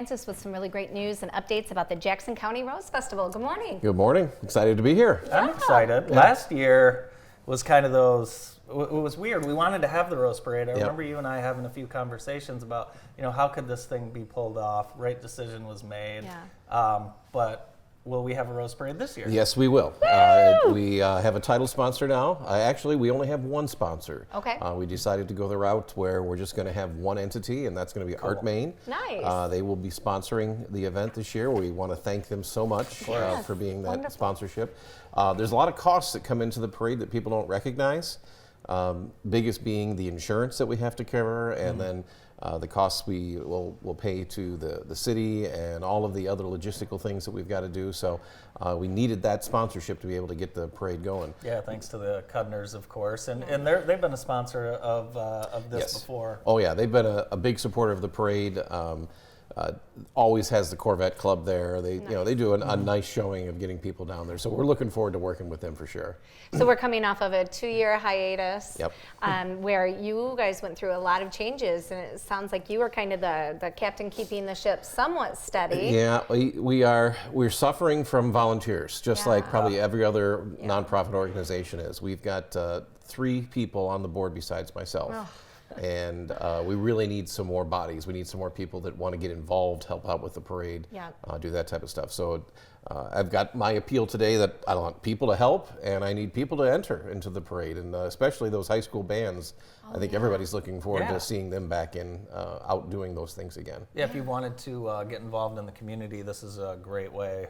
Us with some really great news and updates about the Jackson County Rose Festival. Good morning. Good morning. Excited to be here. I'm excited. Yeah. Last year was kind of those, it was weird. We wanted to have the Rose Parade. I remember you and I having a few conversations about, how could this thing be pulled off? Right decision was made. Yeah. But will we have a Rose Parade this year? Yes, we will. We have a title sponsor now. Actually, we only have one sponsor. Okay. We decided to go the route where we're just going to have one entity, and that's going to be Art Maine. Nice. They will be sponsoring the event this year. We want to thank them so much for being that sponsorship. There's a lot of costs that come into the parade that people don't recognize. Biggest being the insurance that we have to cover, and then the costs we will pay to the city and all of the other logistical things that we've got to do. So we needed that sponsorship to be able to get the parade going. Yeah, thanks to the Cudners, of course. And they've been a sponsor of this before. Oh, yeah. They've been a big supporter of the parade. Always has the Corvette Club there. They they do a nice showing of getting people down there. So we're looking forward to working with them for sure. So we're coming off of a 2-year hiatus. Yep. Where you guys went through a lot of changes, and it sounds like you were kind of the captain keeping the ship somewhat steady. Yeah, we're suffering from volunteers, just like probably every other nonprofit organization is. We've got 3 people on the board besides myself. Oh. And we really need some more bodies. We need some more people that want to get involved, help out with the parade, do that type of stuff. So I've got my appeal today that I want people to help, and I need people to enter into the parade, and especially those high school bands. I think everybody's looking forward to seeing them back out doing those things again. Yeah, if you wanted to get involved in the community, this is a great way.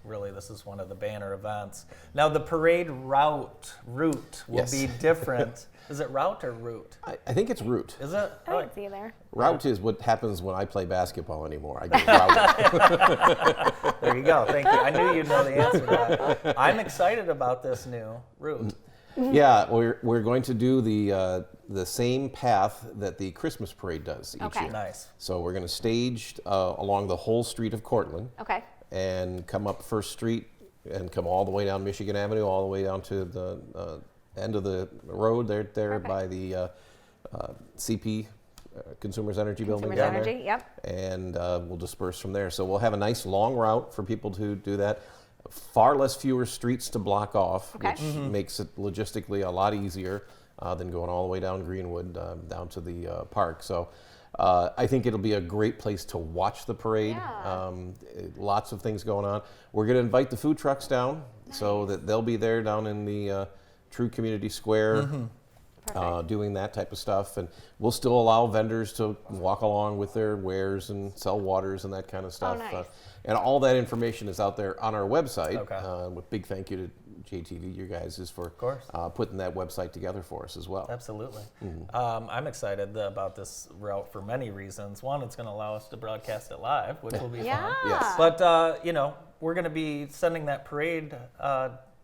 This is one of the banner events. Now, the parade route will be different. Is it route or route? I think it's route. Is it? I think it's either. Route is what happens when I play basketball anymore. I get routed. There you go. Thank you. I knew you'd know the answer to that. I'm excited about this new route. Yeah, we're going to do the same path that the Christmas parade does each year. Nice. So we're going to stage along the whole street of Cortland. Okay. And come up First Street and come all the way down Michigan Avenue, all the way down to the end of the road there by the CP Consumers Energy building down there. Yep. And we'll disperse from there. So we'll have a nice long route for people to do that. Far fewer streets to block off, which makes it logistically a lot easier than going all the way down Greenwood down to the park. So I think it'll be a great place to watch the parade. Yeah. Lots of things going on. We're going to invite the food trucks down so that they'll be there down in the True Community Square. Doing that type of stuff, and we'll still allow vendors to walk along with their wares and sell waters and that kind of stuff. Oh, nice. And all that information is out there on our website. With big thank you to JTV, you guys, is for putting that website together for us as well. Absolutely. I'm excited about this route for many reasons. One, it's going to allow us to broadcast it live, which will be fun. Yes. But we're going to be sending that parade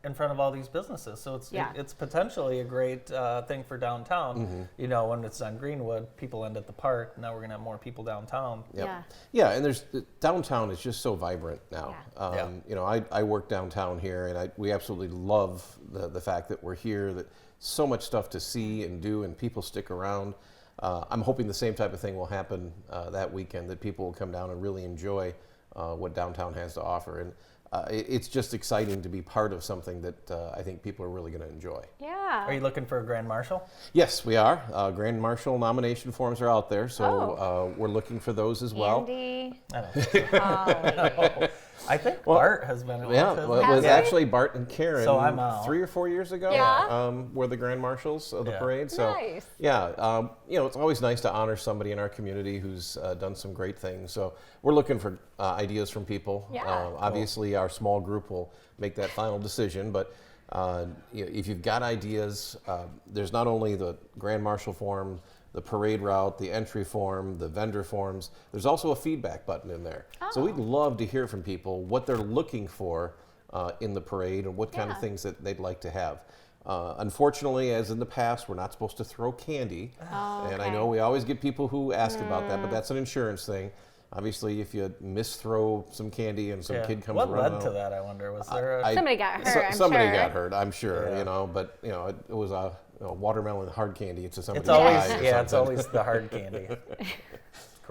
in front of all these businesses, so it's potentially a great thing for downtown. When it's on Greenwood, people end at the park. Now we're gonna have more people downtown. Yeah, and downtown is just so vibrant now. I work downtown here, and we absolutely love the fact that we're here. That so much stuff to see and do, and people stick around. I'm hoping the same type of thing will happen that weekend. That people will come down and really enjoy what downtown has to offer. And it's just exciting to be part of something that I think people are really going to enjoy. Yeah. Are you looking for a Grand Marshal? Yes, we are. Grand Marshal nomination forms are out there, so we're looking for those as well. Andy. I think Bart has been. It was actually Bart and Karen. So I'm out. 3 or 4 years ago. Were the Grand Marshals of the parade. So nice. It's always nice to honor somebody in our community who's done some great things. So we're looking for ideas from people. Obviously, our small group will make that final decision, but if you've got ideas, there's not only the Grand Marshal form, the parade route, the entry form, the vendor forms. There's also a feedback button in there. So we'd love to hear from people what they're looking for in the parade and what kind of things that they'd like to have. Unfortunately, as in the past, we're not supposed to throw candy. And I know we always get people who ask about that, but that's an insurance thing. Obviously, if you misthrow some candy and some kid comes running out. What led to that, I wonder? Was there somebody got hurt, somebody I'm sure. got hurt, I'm sure, but, it was a watermelon hard candy to somebody. It's always, it's always the hard candy.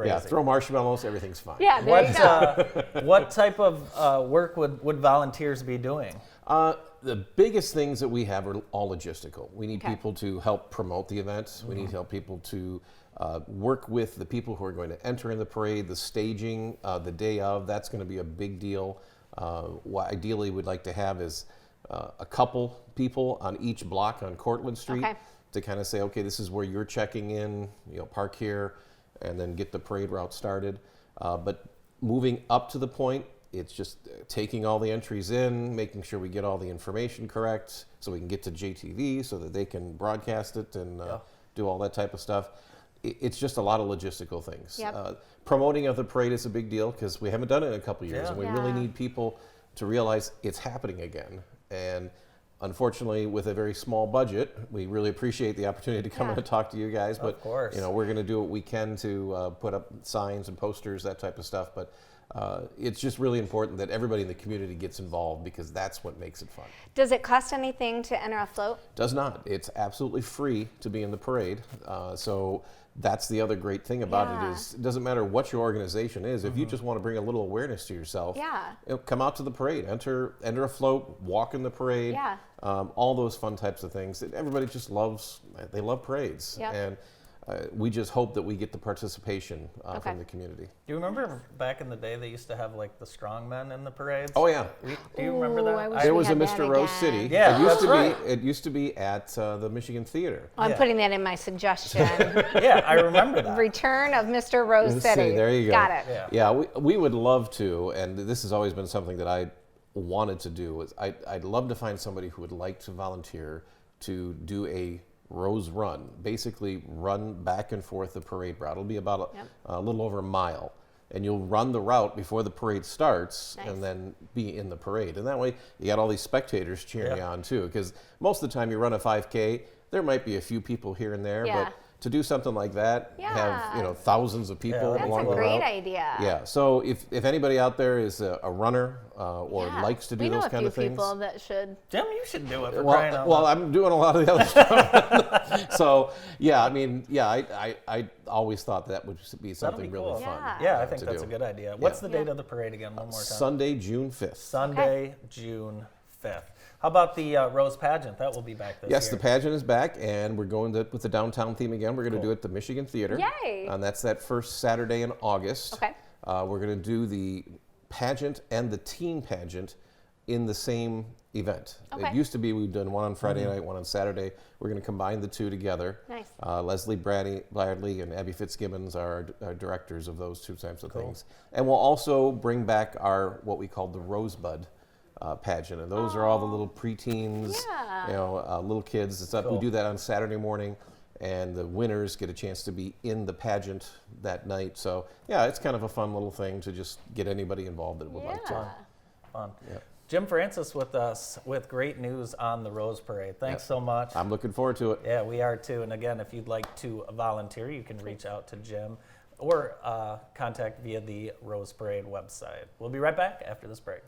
crazy. Yeah, throw marshmallows, everything's fine. Yeah, there you go. What type of work would volunteers be doing? The biggest things that we have are all logistical. We need people to help promote the event. We need to help people to work with the people who are going to enter in the parade, the staging, the day of. That's going to be a big deal. What ideally we'd like to have is a couple people on each block on Cortlandt Street to kind of say, okay, this is where you're checking in, park here, and then get the parade route started. But moving up to the point, it's just taking all the entries in, making sure we get all the information correct so we can get to JTV so that they can broadcast it and do all that type of stuff. It's just a lot of logistical things. Promoting of the parade is a big deal because we haven't done it in a couple years, and we really need people to realize it's happening again. And unfortunately, with a very small budget, we really appreciate the opportunity to come in and talk to you guys. But of course, we're going to do what we can to put up signs and posters, that type of stuff. But it's just really important that everybody in the community gets involved because that's what makes it fun. Does it cost anything to enter a float? Does not. It's absolutely free to be in the parade. So that's the other great thing about it is it doesn't matter what your organization is. If you just want to bring a little awareness to yourself, come out to the parade, enter a float, walk in the parade, all those fun types of things. Everybody just love parades. And we just hope that we get the participation from the community. Do you remember back in the day they used to have like the strongmen in the parades? Oh yeah. Do you remember that? There was a Mr. Rose City. Yeah, it used to be at the Michigan Theater. Oh, I'm putting that in my suggestion. Yeah, I remember that. Return of Mr. Rose City. There you go. Got it. Yeah, we would love to, and this has always been something that I wanted to do. I'd love to find somebody who would like to volunteer to do a Rose Run, basically run back and forth the parade route. It'll be about a little over a mile, and you'll run the route before the parade starts and then be in the parade. And that way you got all these spectators cheering you on too, because most of the time you run a 5K, there might be a few people here and there, but to do something like that, have thousands of people along the route. That's a great idea. Yeah. So if anybody out there is a runner or likes to do those kind of things, we know a few people that should. Jim, you should do it. Well, I'm doing a lot of the other stuff. So I always thought that would be something really fun. Yeah, I think that's a good idea. What's the date of the parade again? One more time. Sunday, June 5th. Sunday, June 5th. How about the Rose Pageant? That will be back this year. Yes, the pageant is back, and we're going with the downtown theme again. We're going to do it at the Michigan Theater. Yay! And that's that first Saturday in August. Okay. We're going to do the pageant and the teen pageant in the same event. Okay. It used to be we've done one on Friday night, one on Saturday. We're going to combine the two together. Nice. Leslie Bradley and Abby Fitzgibbons are our directors of those two types of things. And we'll also bring back what we call the Rosebud pageant, and those are all the little preteens, little kids and stuff. We do that on Saturday morning, and the winners get a chance to be in the pageant that night. So it's kind of a fun little thing to just get anybody involved that would like to. Fun. Yeah. Jim Francis with us with great news on the Rose Parade. Thanks so much. I'm looking forward to it. Yeah, we are too. And again, if you'd like to volunteer, you can reach out to Jim or contact via the Rose Parade website. We'll be right back after this break.